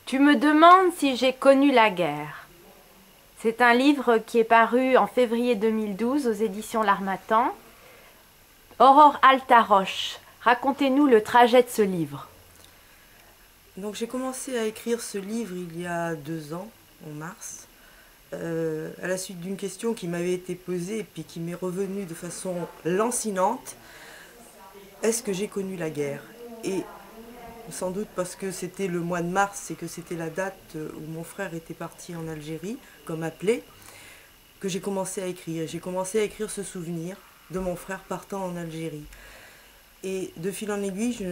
Tu me demandes si j'ai connu la guerre. C'est un livre qui est paru en février 2012 aux éditions L'Harmattan. Aurore Altaroche, racontez-nous le trajet de ce livre. Donc j'ai commencé à écrire ce livre il y a 2 ans, en mars, à la suite d'une question qui m'avait été posée et puis qui m'est revenue de façon lancinante. Est-ce que j'ai connu la guerre? Et sans doute parce que c'était le mois de mars et que c'était la date où mon frère était parti en Algérie, comme appelé, que j'ai commencé à écrire. J'ai commencé à écrire ce souvenir de mon frère partant en Algérie. Et de fil en aiguille,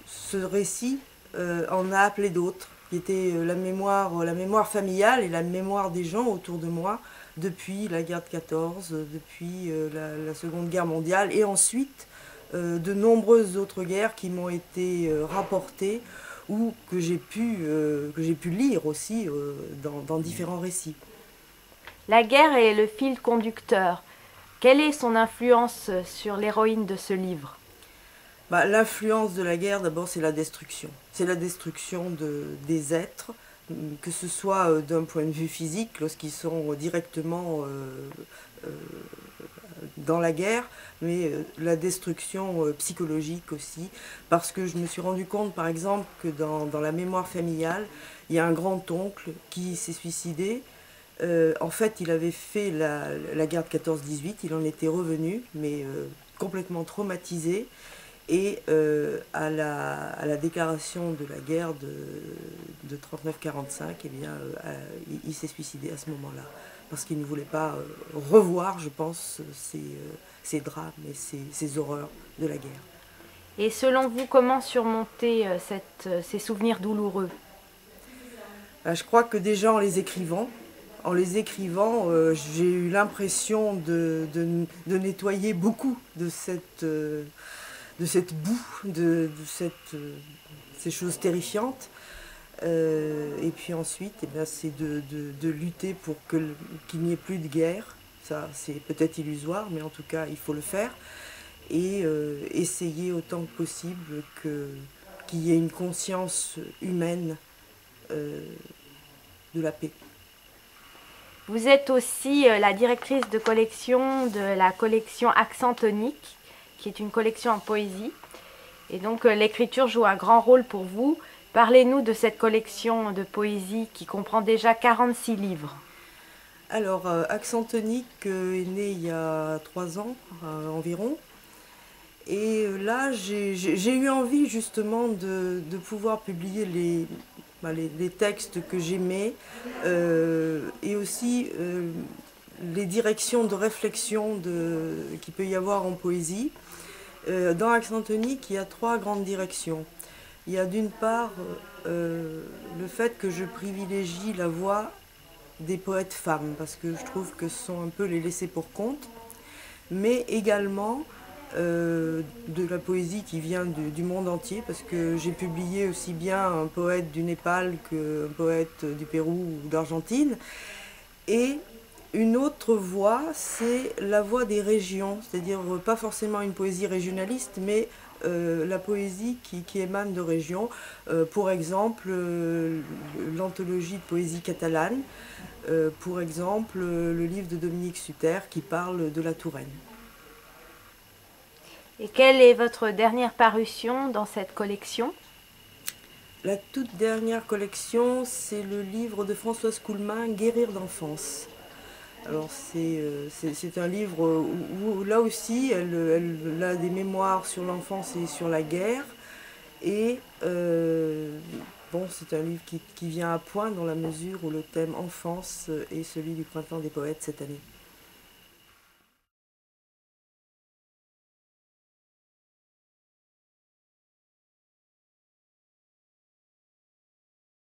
ce récit en a appelé d'autres, qui étaient la mémoire familiale et la mémoire des gens autour de moi depuis la guerre de 14, depuis la Seconde Guerre mondiale et ensuite de nombreuses autres guerres qui m'ont été rapportées ou que j'ai pu lire aussi dans différents récits. La guerre est le fil conducteur. Quelle est son influence sur l'héroïne de ce livre? L'influence de la guerre, d'abord, c'est la destruction. C'est la destruction des êtres, que ce soit d'un point de vue physique, lorsqu'ils sont directement dans la guerre, mais la destruction psychologique aussi, parce que je me suis rendu compte, par exemple, que dans la mémoire familiale, il y a un grand-oncle qui s'est suicidé. En fait, il avait fait la guerre de 14-18, il en était revenu, mais complètement traumatisé. Et à la déclaration de la guerre de 39-45, eh bien, il s'est suicidé à ce moment-là. Parce qu'il ne voulait pas revoir, je pense, ces drames et ces horreurs de la guerre. Et selon vous, comment surmonter ces souvenirs douloureux? Je crois que déjà en les écrivant, j'ai eu l'impression de nettoyer beaucoup de cette boue, ces choses terrifiantes. Et puis ensuite, eh bien, c'est de lutter pour qu'il n'y ait plus de guerre. Ça, c'est peut-être illusoire, mais en tout cas, il faut le faire. Et essayer autant que possible qu'il y ait une conscience humaine de la paix. Vous êtes aussi la directrice de collection de la collection Accent Tonique, qui est une collection en poésie. Et donc l'écriture joue un grand rôle pour vous. Parlez-nous de cette collection de poésie qui comprend déjà 46 livres. Alors, Accent Tonique est né il y a 3 ans environ. Et là, j'ai eu envie justement de pouvoir publier les textes que j'aimais et aussi les directions de réflexion qu'il peut y avoir en poésie. Dans Accent Tonique, il y a 3 grandes directions. Il y a d'une part le fait que je privilégie la voix des poètes femmes, parce que je trouve que ce sont un peu les laissés pour compte, mais également de la poésie qui vient du monde entier, parce que j'ai publié aussi bien un poète du Népal qu'un poète du Pérou ou d'Argentine. Et une autre voix, c'est la voix des régions, c'est-à-dire pas forcément une poésie régionaliste, mais la poésie qui émane de régions. Pour exemple, l'anthologie de poésie catalane, pour exemple, le livre de Dominique Sutter qui parle de la Touraine. Et quelle est votre dernière parution dans cette collection? La toute dernière collection, c'est le livre de Françoise Coulmin, Guérir d'enfance. Alors c'est un livre où là aussi elle a des mémoires sur l'enfance et sur la guerre. Et bon, c'est un livre qui vient à point dans la mesure où le thème enfance est celui du Printemps des poètes cette année.